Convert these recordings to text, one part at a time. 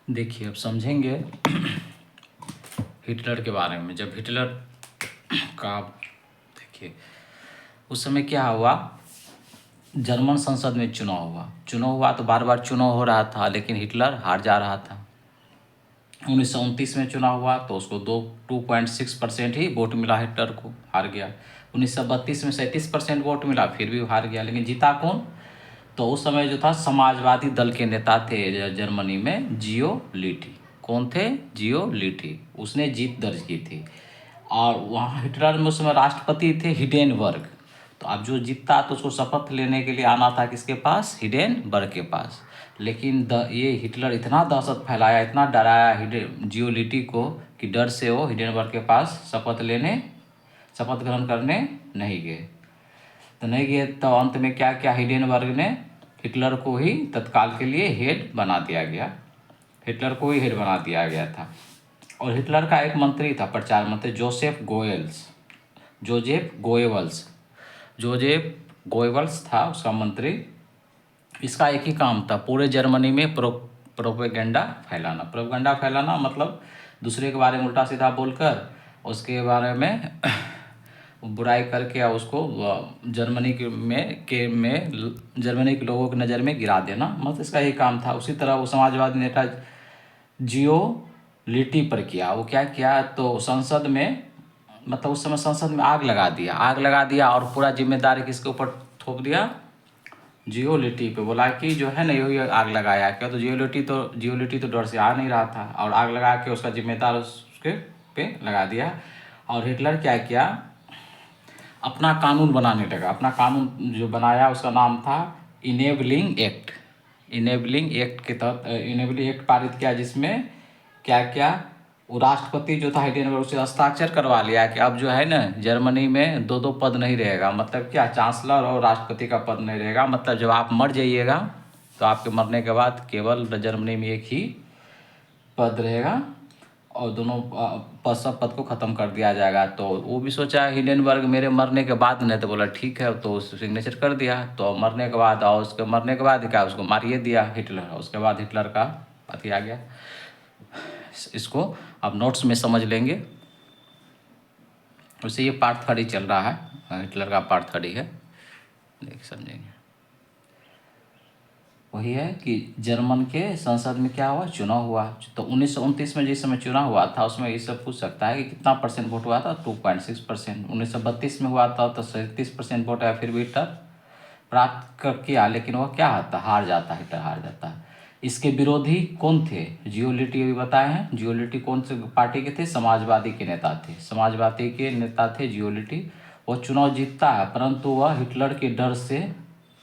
देखिए अब समझेंगे हिटलर के बारे में। जब हिटलर का देखिए उस समय क्या हुआ, जर्मन संसद में चुनाव हुआ तो बार बार चुनाव हो रहा था, लेकिन हिटलर हार जा रहा था। 1929 में चुनाव हुआ तो उसको 2.6% ही वोट मिला, हिटलर को, हार गया। 1932 में 37% वोट मिला, फिर भी हार गया। लेकिन जीता कौन? तो उस समय जो था समाजवादी दल के नेता थे जर्मनी में, जियो लीटी। कौन थे? जियो लीटी। उसने जीत दर्ज की थी। और वहाँ हिटलर में उस समय राष्ट्रपति थे हिडेनबर्ग। तो अब जो जीतता तो उसको शपथ लेने के लिए आना था किसके पास? हिडेनबर्ग के पास। लेकिन ये हिटलर इतना दहशत फैलाया, इतना डराया जियोलिटी को कि डर से वो हिडेनबर्ग के पास शपथ ग्रहण करने नहीं गए। तो नहीं गए तो अंत में क्या किया हिडेनबर्ग ने? हिटलर को ही तत्काल के लिए हेड बना दिया गया। हिटलर को ही हेड बना दिया गया था। और हिटलर का एक मंत्री था, प्रचार मंत्री, जोसेफ गोएबल्स था उसका मंत्री। इसका एक ही काम था, पूरे जर्मनी में प्रोपेगेंडा फैलाना मतलब दूसरे के बारे में उल्टा सीधा बोलकर उसके बारे में बुराई करके या उसको जर्मनी के लोगों की नज़र में गिरा देना, मतलब इसका यही काम था। उसी तरह वो समाजवादी नेता जियो लिटी पर किया। वो क्या किया तो संसद में, मतलब उस समय संसद में आग लगा दिया और पूरा जिम्मेदारी किसके ऊपर थोप दिया? जियो लिटी पे। बोला कि जो है ना यही आग लगाया। क्या तो जियो लिटी तो डर से आ नहीं रहा था और आग लगा के उसका जिम्मेदार उसके पे लगा दिया। और हिटलर क्या किया, अपना कानून बनाने लगा। अपना कानून जो बनाया उसका नाम था इनेबलिंग एक्ट के तहत इनेबलिंग एक्ट पारित किया, जिसमें क्या क्या वो राष्ट्रपति जो था हिडेनबर्ग उससे हस्ताक्षर करवा लिया कि अब जो है ना जर्मनी में दो पद नहीं रहेगा। मतलब क्या, चांसलर और राष्ट्रपति का पद नहीं रहेगा। मतलब जब आप मर जाइएगा तो आपके मरने के बाद केवल जर्मनी में एक ही पद रहेगा और दोनों सब पद को ख़त्म कर दिया जाएगा। तो वो भी सोचा हिडेनबर्ग मेरे मरने के बाद नहीं, तो बोला ठीक है, तो सिग्नेचर कर दिया। तो मरने के बाद और उसके मरने के बाद क्या, उसको मारिए दिया हिटलर। उसके बाद हिटलर का अथी आ गया। इसको अब नोट्स में समझ लेंगे। वैसे ये पार्ट 3 चल रहा है, हिटलर का पार्ट 3 है, देख समझेंगे। वही है कि जर्मन के संसद में क्या हुआ, चुनाव हुआ। तो 1929 में जिस समय चुनाव हुआ था उसमें ये सब पूछ सकता है कि कितना परसेंट वोट हुआ था? 2.6%। 1932 में हुआ था तो 37% वोट आया, फिर भी हिटलर प्राप्त कर किया, लेकिन वह क्या होता, हिटलर हार जाता है। इसके विरोधी कौन थे? जियोलिटी अभी बताए हैं। जियोलिटी कौन से पार्टी के थे? समाजवादी के नेता थे। समाजवादी के नेता थे जियोलिटी। वो चुनाव जीतता है, परंतु वह हिटलर के डर से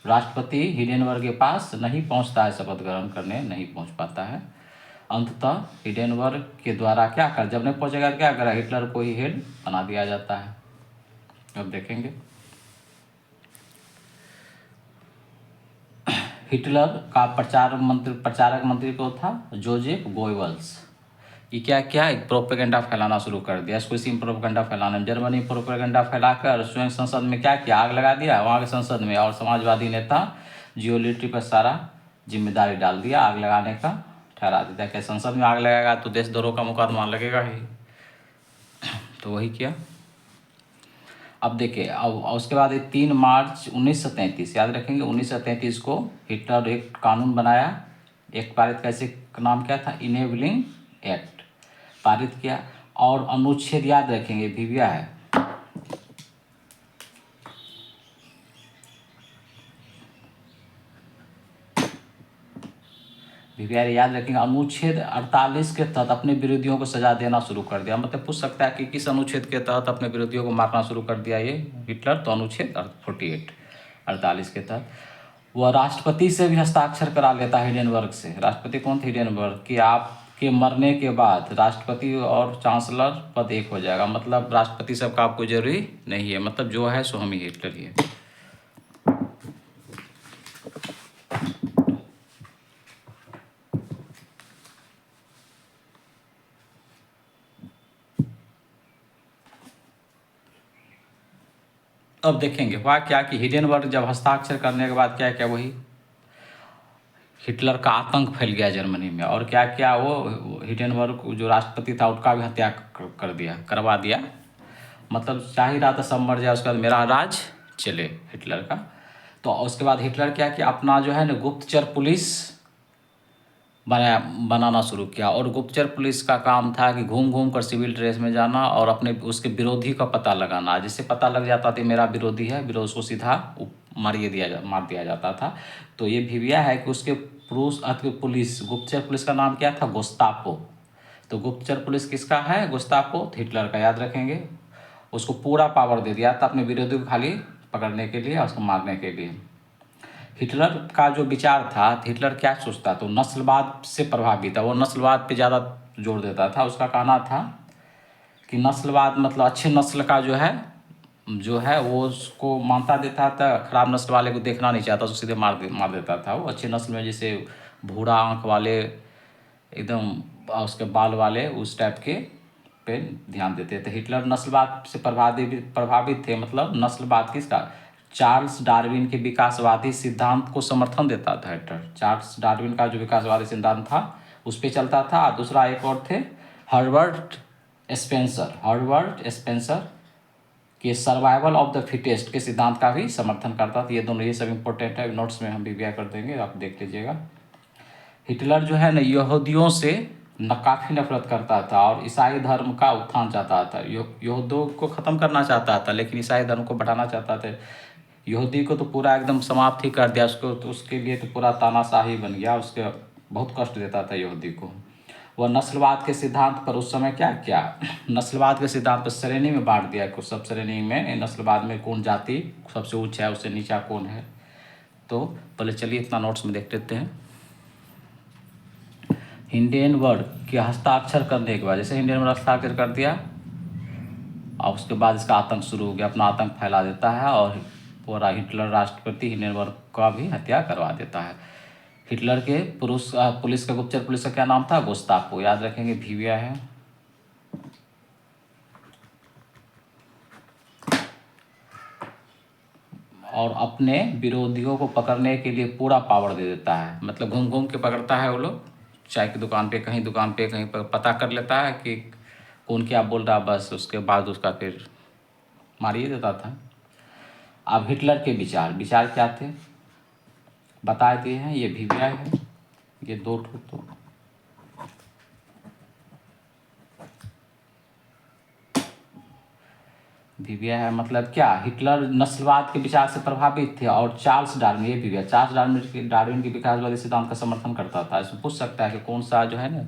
राष्ट्रपति हिडेनबर्ग के पास नहीं पहुंचता है, शपथ ग्रहण करने नहीं पहुंच पाता है। अंततः हिडेनबर्ग के द्वारा क्या कर, जब नहीं पहुंचेगा क्या करा, हिटलर को ही हेड बना दिया जाता है। अब देखेंगे हिटलर का प्रचारक मंत्री को था जोसेफ गोएबल्स। ये क्या क्या एक प्रोपेगेंडा फैलाना शुरू कर दिया। इसको इसी में प्रोपेगेंडा फैलाना, जर्मनी प्रोपेगेंडा फैलाकर स्वयं संसद में क्या किया, आग लगा दिया वहाँ के संसद में। और समाजवादी नेता जियोलिटी पर सारा जिम्मेदारी डाल दिया आग लगाने का, ठहरा दिया कि संसद में आग लगाएगा तो देशद्रोह का मुकदमा लगेगा ही। तो वही किया। अब देखिए, अब उसके बाद 3 मार्च 1933, याद रखेंगे 1933 को हिटलर एक कानून बनाया, एक पारित, कैसे, नाम क्या था, इनेबलिंग एक्ट पारित किया। और अनुच्छेद याद रखेंगे, विविया है, विविया याद रखेंगे। अनुच्छेद 48 के तहत अपने विरोधियों को सजा देना शुरू कर दिया। मतलब पूछ सकता है कि किस अनुच्छेद के तहत अपने विरोधियों को मारना शुरू कर दिया ये हिटलर? तो अनुच्छेद 48 के तहत। वह राष्ट्रपति से भी हस्ताक्षर करा लेता है हिडेनबर्ग से। राष्ट्रपति कौन थे? हिडेनबर्ग। कि आपके मरने के बाद राष्ट्रपति और चांसलर पद एक हो जाएगा। मतलब राष्ट्रपति सबका आपको जरूरी नहीं है, मतलब जो है सो हम ही, हिटलर ही है। अब देखेंगे हुआ क्या कि हिडेनबर्ग जब हस्ताक्षर करने के बाद क्या क्या, वही हिटलर का आतंक फैल गया जर्मनी में, और क्या किया वो हिंडेनबर्ग जो राष्ट्रपति था उसका भी हत्या करवा दिया। मतलब चाह ही रहा था सब मर जाए, उसके बाद मेरा राज चले हिटलर का। तो उसके बाद हिटलर क्या किया, अपना जो है ना गुप्तचर पुलिस बनाना शुरू किया। और गुप्तचर पुलिस का काम था कि घूम घूम कर सिविल ड्रेस में जाना और अपने उसके विरोधी का पता लगाना। जिससे पता लग जाता था मेरा विरोधी है, विरोध उसको सीधा मार दिया जाता था। तो ये भिविया है कि उसके पुलिस, गुप्तचर पुलिस का नाम क्या था, गुस्तापो। तो गुप्तचर पुलिस किसका है, गुस्तापो, हिटलर का, याद रखेंगे। उसको पूरा पावर दे दिया था अपने विरोधी को खाली पकड़ने के लिए और उसको मारने के लिए। हिटलर का जो विचार था, हिटलर क्या सोचता, तो नस्लवाद से प्रभावित था, वो नस्लवाद पे ज़्यादा जोर देता था। उसका कहना था कि नस्लवाद मतलब अच्छे नस्ल का जो है वो उसको मानता देता था, खराब नस्ल वाले को देखना नहीं चाहता, उसको सीधे मार देता था। वो अच्छे नस्ल में जैसे भूरा आँख वाले एकदम उसके बाल वाले उस टाइप के पे ध्यान देते थे। हिटलर नस्लवाद से प्रभावित थे। मतलब नस्लवाद किसका, चार्ल्स डार्विन के विकासवादी सिद्धांत को समर्थन देता था हिटलर। चार्ल्स डार्विन का जो विकासवादी सिद्धांत था उस पर चलता था। दूसरा एक और थे हर्बर्ट स्पेंसर के सर्वाइवल ऑफ द फिटेस्ट के सिद्धांत का भी समर्थन करता था। ये दोनों, ये सब इंपॉर्टेंट है, नोट्स में हम भी कर देंगे, आप देख लीजिएगा। हिटलर जो है ना यहूदियों से काफ़ी नफरत करता था और ईसाई धर्म का उत्थान चाहता था। यहूदियों को ख़त्म करना चाहता था, लेकिन ईसाई धर्म को बढ़ाना चाहता था। यहूदी को तो पूरा एकदम समाप्त ही कर दिया, उसको तो उसके लिए तो पूरा तानाशाही बन गया, उसके बहुत कष्ट देता था यहूदी को। वह नस्लवाद के सिद्धांत पर उस समय क्या किया, नस्लवाद के सिद्धांत पर श्रेणी में बांट दिया, कुछ सब श्रेणी में नस्लवाद में कौन जाति सबसे उच्च है, उससे नीचा कौन है। तो पहले चलिए इतना नोट्स में देख लेते हैं। हिंडेनबर्ग के हस्ताक्षर करने के बाद, जैसे हिंडेनबर्ग हस्ताक्षर कर दिया और उसके बाद इसका आतंक शुरू हो गया, अपना आतंक फैला देता है और पूरा हिटलर राष्ट्रपति हिंडेनबर्ग का भी हत्या करवा देता है। हिटलर के पुलिस का, गुप्तचर पुलिस का क्या नाम था, गुस्तापो, याद रखेंगे, भिविया है। और अपने विरोधियों को पकड़ने के लिए पूरा पावर दे देता है। मतलब घूम घूम के पकड़ता है वो लोग, चाय की दुकान पे, कहीं दुकान पे, कहीं पर पता कर लेता है कि कौन क्या बोल रहा, बस उसके बाद उसका फिर मारिए देता था। अब हिटलर के विचार क्या थे बता दिए हैं, ये भिविया है, ये दो ठो तो भिविया है। मतलब क्या, हिटलर नस्लवाद के विचार से प्रभावित थे और चार्ल्स डार्विन, ये भिविया, चार्ल्स डार्विन के विकासवादी सिद्धांत का समर्थन करता था। इसमें पूछ सकता है कि कौन सा जो है ना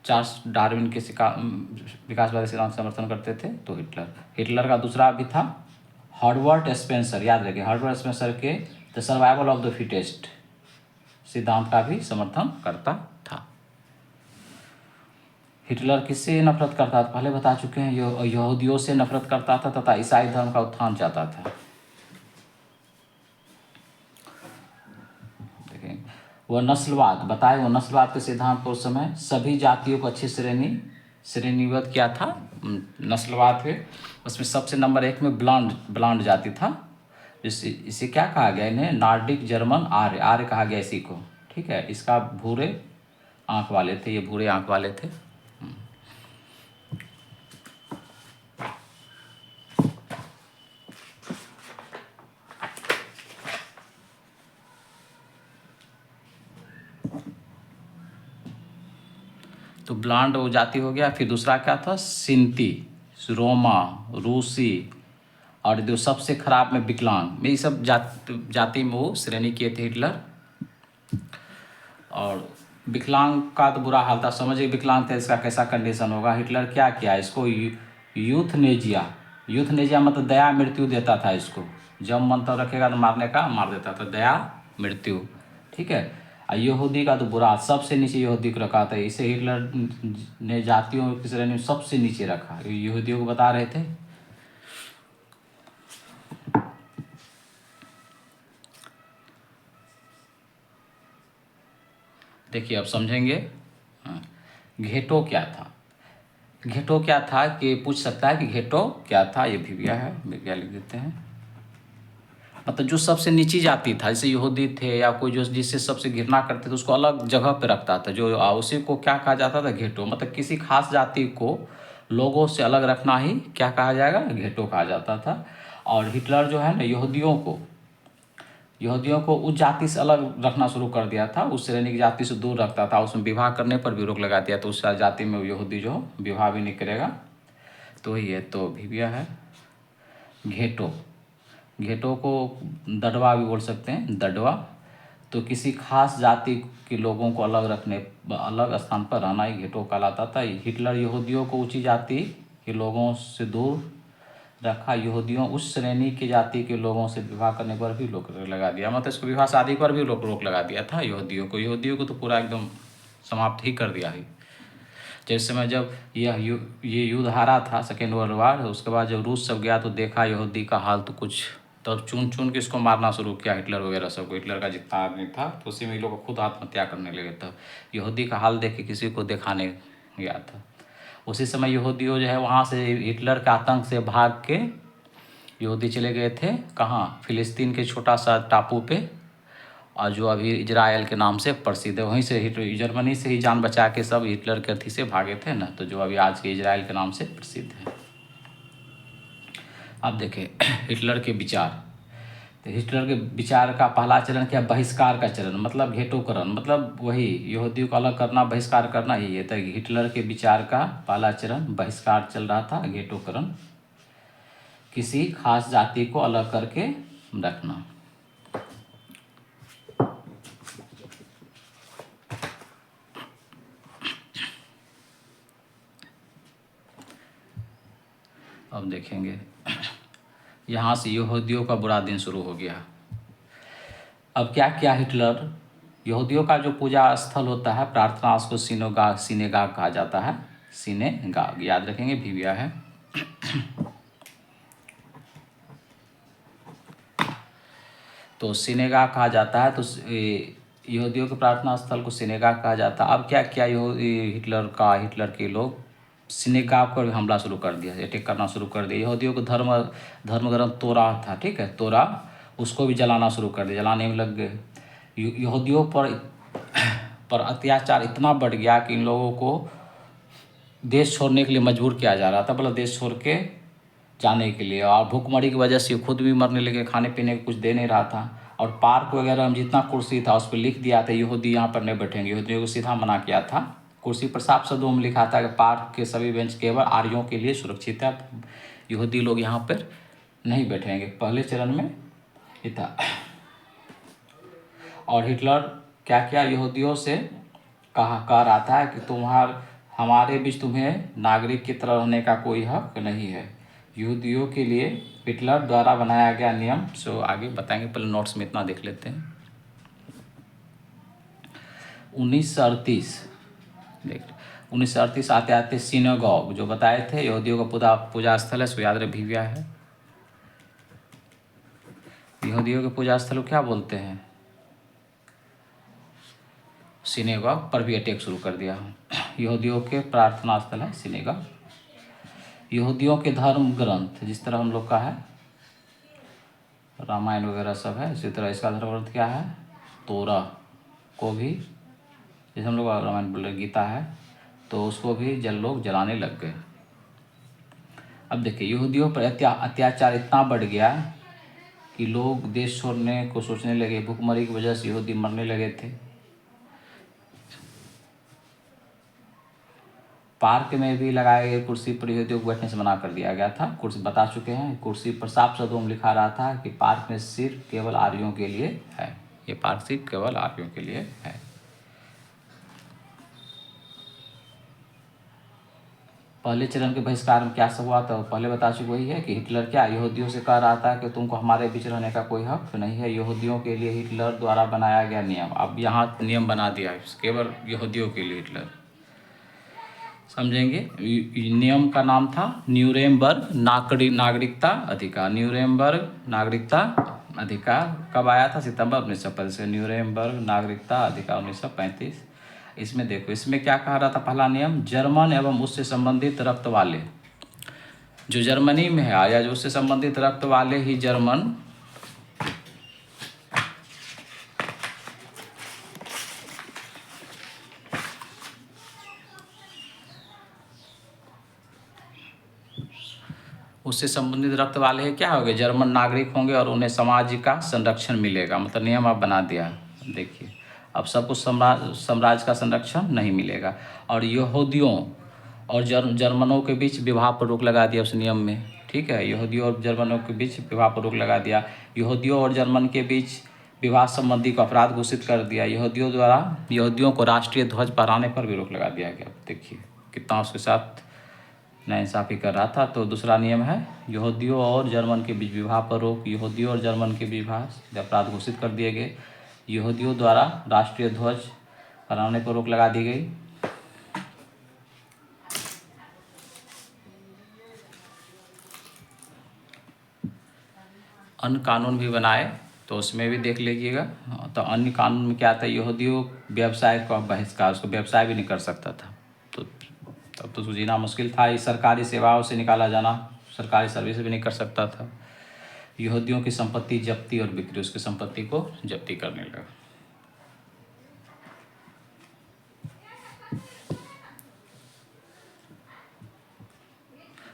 चार्ल्स डार्विन के विकासवादी सिद्धांत समर्थन करते थे, तो हिटलर का दूसरा भी था हर्बर्ट स्पेंसर, याद रखिए, हर्बर्ट स्पेंसर के the survival of the fittest सिद्धांत का भी समर्थन करता था। हिटलर किससे नफरत करता था, पहले बता चुके हैं, यहूदियों से नफरत करता था तथा ईसाई धर्म का उत्थान चाहता था। देखें, वह नस्लवाद बताए, वो नस्लवाद के सिद्धांत पर उस समय सभी जातियों को अच्छी श्रेणीबद्ध किया था। नस्लवाद पे उसमें सबसे नंबर 1 में ब्लांड जाति था। इसे क्या कहा गया, इन्हें नॉर्डिक जर्मन आर्य कहा गया इसी को, ठीक है। इसका भूरे आँख वाले थे, ये भूरे आँख वाले थे। तो ब्लांड वो जाति हो गया। फिर दूसरा क्या था, सिंती, रोमा, रूसी, और जो सबसे खराब में विकलांग, में ये सब जाति में वो श्रेणी किए थे हिटलर। और विकलांग का तो बुरा हाल था, समझिए विकलांग थे, इसका कैसा कंडीशन होगा। हिटलर क्या किया, इसको यूथनेजिया मतलब दया मृत्यु देता था इसको। जब मन तो रखेगा तो मारने का मार देता था, दया मृत्यु, ठीक है। और यहूदी का तो बुरा, सबसे नीचे यहूदी को रखा था। इसे हिटलर ने जातियों की श्रेणी में सबसे नीचे रखा, यहूदियों को बता रहे थे। देखिए अब समझेंगे। घेटो क्या था, घेटो क्या था कि पूछ सकता है कि घेटो क्या था, ये भिविया है, भिविया लिख देते हैं। मतलब जो सबसे नीची जाति था, जैसे यहूदी थे या कोई जो जिससे सबसे घृणा करते थे, उसको अलग जगह पे रखता था, जो उसी को क्या कहा जाता था, घेटो। मतलब किसी खास जाति को लोगों से अलग रखना ही क्या कहा जाएगा, घेटो कहा जाता था। और हिटलर जो है ना, यहूदियों को उस जाति से अलग रखना शुरू कर दिया था, उस श्रेणी की जाति से दूर रखता था, उसमें विवाह करने पर भी रोक लगा दिया। तो उस जाति में यहूदी जो विवाह भी नहीं करेगा। तो ये तो भीविया है। घेटो को दड़वा भी बोल सकते हैं, दड़वा। तो किसी खास जाति के लोगों को अलग रखने, अलग स्थान पर रहना ही घेटो कहलाता था। हिटलर यहूदियों को ऊंची जाति के लोगों से दूर रखा, यहूदियों उस श्रेणी की जाति के लोगों से विवाह करने पर भी रोक लगा दिया। मतलब इसको विवाह शादी पर भी रोक लगा दिया था यहूदियों को तो पूरा एकदम समाप्त ही कर दिया ही। जिस समय जब ये युद्ध हारा था, सेकेंड वर्ल्ड वार, उसके बाद जब रूस सब गया तो देखा यहूदी का हाल तो कुछ, तब चुन के इसको मारना शुरू किया, हिटलर वगैरह सबको। हिटलर का जितना आदमी था तो उसी में लोग खुद आत्महत्या करने लगे। तब यहूदी का हाल देख के किसी को दिखाने गया था। उसी समय यहूदियों जो है वहाँ से हिटलर के आतंक से भाग के यहूदी चले गए थे कहाँ, फिलिस्तीन के छोटा सा टापू पे, और जो अभी इजराइल के नाम से प्रसिद्ध है। वहीं से जर्मनी से ही जान बचा के सब हिटलर के अथी से भागे थे ना, तो जो अभी आज के इजराइल के नाम से प्रसिद्ध है। अब देखें हिटलर के विचार। तो हिटलर के विचार का पहला चरण क्या, बहिष्कार का चरण, मतलब घेटोकरण, मतलब वही यहूदियों को अलग करना, बहिष्कार करना ही है। तो हिटलर के विचार का पहला चरण बहिष्कार चल रहा था, घेटोकरण, किसी खास जाति को अलग करके रखना। अब देखेंगे यहाँ से यहूदियों का बुरा दिन शुरू हो गया। अब क्या किया हिटलर, यहूदियों का जो पूजा स्थल होता है, प्रार्थना, उसको सिनेगाग कहा जाता है, सिनेगाग, याद रखेंगे, भीविया है। तो सिनेगाग कहा जाता है। तो यहूदियों के प्रार्थना स्थल को सिनेगाग कहा जाता है। अब क्या किया हिटलर के लोग, सिनेगाग पर हमला शुरू कर दिया, अटैक करना शुरू कर दिया। यहूदियों को धर्म ग्रंथ तोरा था, ठीक है, तोरा, उसको भी जलाना शुरू कर दिया, जलाने में लग गए। यहूदियों पर अत्याचार इतना बढ़ गया कि इन लोगों को देश छोड़ने के लिए मजबूर किया जा रहा था, मतलब देश छोड़ के जाने के लिए। और भूखमरी की वजह से खुद भी मरने लगे, खाने पीने को कुछ दे नहीं रहा था। और पार्क वगैरह में जितना कुर्सी था उस पर लिख दिया था यहूदी यहाँ पर नहीं बैठेंगे, यहूदियों को सीधा मना किया था। कुर्सी पर साफ शब्दों में लिखा था कि पार्क के सभी बेंच केवल आर्यों के लिए सुरक्षित है, यहूदी लोग यहाँ पर नहीं बैठेंगे। पहले चरण में ये था। और हिटलर क्या क्या यहूदियों से कह रहा था कि हमारे बीच तुम्हें नागरिक की तरह रहने का कोई हक नहीं है। यहूदियों के लिए हिटलर द्वारा बनाया गया नियम, सो आगे बताएंगे, पहले नोट्स में इतना देख लेते हैं। 1938 आते आते सिनेगॉग जो बताए थे यहूदियों का पूजा स्थल है, सो याद रहे, भीविया है। यहूदियों के पूजा स्थल को क्या बोलते हैं, सिनेगॉग पर भी अटैक शुरू कर दिया। यहूदियों के प्रार्थना स्थल है सिनेगॉग। यहूदियों के धर्म ग्रंथ, जिस तरह हम लोग का है रामायण वगैरह सब है, इसी तरह इसका धर्म ग्रंथ क्या है, तोरा को भी, जैसे हम लोग रामायण बोल रहे, गीता है, तो उसको भी लोग जलाने लग गए। अब देखिए यहूदियों पर अत्याचार इतना बढ़ गया कि लोग देश छोड़ने को सोचने लगे, भूखमरी की वजह से यहूदी मरने लगे थे। पार्क में भी लगाए गए कुर्सी पर यहूदियों को बैठने से मना कर दिया गया था। कुर्सी बता चुके हैं, कुर्सी पर साफ शब्दों में लिखा रहा था कि पार्क में सिर्फ केवल आर्यों के लिए है, ये पार्क सिर्फ केवल आर्यों के लिए है। पहले चरण के बहिष्कार में क्या सब हुआ था, पहले बता चुके, वही है कि हिटलर क्या यहूदियों से कह रहा था कि तुमको हमारे बीच रहने का कोई हक नहीं है, यहूदियों के लिए हिटलर द्वारा बनाया गया नियम। अब यहाँ नियम बना दिया है केवल यहूदियों के लिए, हिटलर, समझेंगे। नियम का नाम था न्यूरेमबर्ग नागरिकता अधिकार। न्यूरेमबर्ग नागरिकता अधिकार कब आया था, सितंबर 1935 से, न्यूरेमबर्ग नागरिकता अधिकार 1935। इसमें देखो, इसमें क्या कहा रहा था, पहला नियम, जर्मन एवं उससे संबंधित रक्त वाले, जो जर्मनी में है या जो उससे संबंधित रक्त वाले ही जर्मन उससे संबंधित रक्त वाले क्या होंगे, जर्मन नागरिक होंगे और उन्हें समाज का संरक्षण मिलेगा। मतलब नियम आप बना दिया। देखिए अब सबको साम्राज्य का संरक्षण नहीं मिलेगा। और यहूदियों और जर्मनों के बीच विवाह पर रोक लगा दिया उस नियम में। ठीक है, यहूदियों और जर्मनों के बीच विवाह पर रोक लगा दिया। यहूदियों और जर्मन के बीच विवाह संबंधी को अपराध घोषित कर दिया। यहूदियों द्वारा यहूदियों को राष्ट्रीय ध्वज फहराने पर भी रोक लगा दिया गया। देखिए कितना उसके साथ नाइंसाफ़ी कर रहा था। तो दूसरा नियम है यहूदियों और जर्मन के बीच विवाह पर रोक। यहूदियों और जर्मन के विवाह अपराध घोषित कर दिए गए। यहूदियों द्वारा राष्ट्रीय ध्वज फहराने पर रोक लगा दी गई। अन्य कानून भी बनाए, तो उसमें भी देख लीजिएगा। तो अन्य कानून में क्या था, यहूदियों व्यवसाय का बहिष्कार, उसको व्यवसाय भी नहीं कर सकता था। तो तब तो उसको जीना मुश्किल था। ये सरकारी सेवाओं से निकाला जाना, सरकारी सर्विस भी नहीं कर सकता था। यहूदियों की संपत्ति जब्ती और बिक्री, उसकी संपत्ति को जब्ती करने लगा।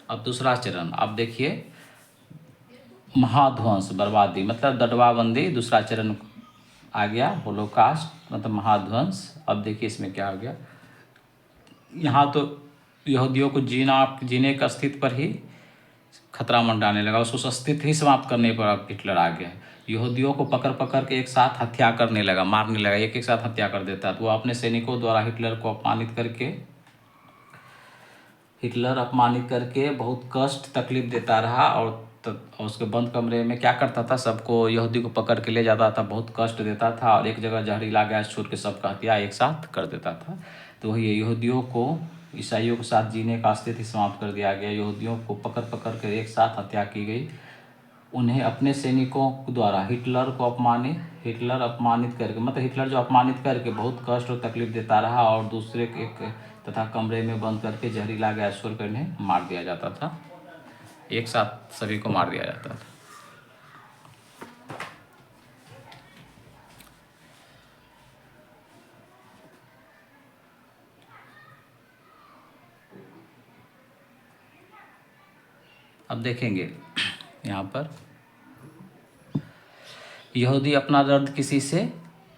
अब दूसरा चरण आप देखिए, महाध्वंस बर्बादी, मतलब दड़वाबंदी दूसरा चरण आ गया। होलोकास्ट मतलब महाध्वंस। अब देखिए इसमें क्या हो गया, यहाँ तो यहूदियों को जीने का अस्तित्व पर ही खतरा मंडराने लगा। उसको अस्तित्व ही समाप्त करने पर अब हिटलर आ गया। यहूदियों को पकड़ पकड़ के एक साथ हत्या करने लगा, मारने लगा, एक एक साथ हत्या कर देता। तो वो अपने सैनिकों द्वारा हिटलर अपमानित करके बहुत कष्ट तकलीफ देता रहा। और उसके बंद कमरे में क्या करता था, सबको यहूदी को पकड़ के ले जाता था, बहुत कष्ट देता था और एक जगह जहरीला गैस छोड़ के सबका हत्या एक साथ कर देता था। तो वही यहूदियों को ईसाइयों के साथ जीने का अस्तित्व समाप्त कर दिया गया। यहूदियों को पकड़ पकड़ कर एक साथ हत्या की गई। उन्हें अपने सैनिकों द्वारा हिटलर अपमानित करके, मतलब हिटलर जो अपमानित करके बहुत कष्ट और तकलीफ देता रहा और दूसरे एक तथा कमरे में बंद करके जहरीला गैस छोड़ कर इन्हें मार दिया जाता था। एक साथ सभी को मार दिया जाता था। अब देखेंगे यहाँ पर, यहूदी अपना दर्द किसी से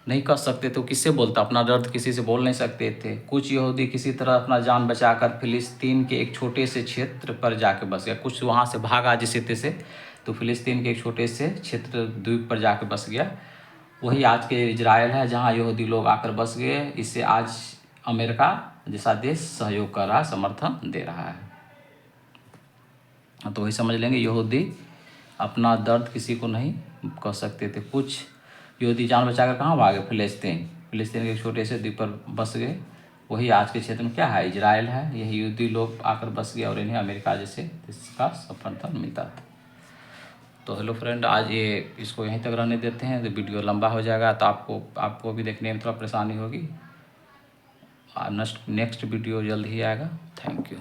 नहीं कह सकते तो किससे बोलता, अपना दर्द किसी से बोल नहीं सकते थे। कुछ यहूदी किसी तरह अपना जान बचाकर फिलिस्तीन के एक छोटे से क्षेत्र पर जाके बस गया। कुछ वहाँ से भागा जिसे तैसे, तो फिलिस्तीन के एक छोटे से क्षेत्र द्वीप पर जाके बस गया। वही आज के इजराइल है, जहाँ यहूदी लोग आकर बस गए। इससे आज अमेरिका जैसा देश सहयोग कर रहा है, समर्थन दे रहा है। तो वही समझ लेंगे, यहूदी अपना दर्द किसी को नहीं कह सकते थे। कुछ यहूदी जान बचाकर कहाँ भागे, फिलिस्तीन के एक छोटे से द्वीप पर बस गए। वही आज के क्षेत्र में क्या है, इजराइल है। यही यहूदी लोग आकर बस गए और इन्हें अमेरिका जैसे इसका समर्थन मिलता था। तो हेलो फ्रेंड, आज इसको यहीं तक रहने देते हैं। तो वीडियो लंबा हो जाएगा तो आपको भी देखने में थोड़ा परेशानी होगी। नेक्स्ट वीडियो जल्द ही आएगा। Thank you.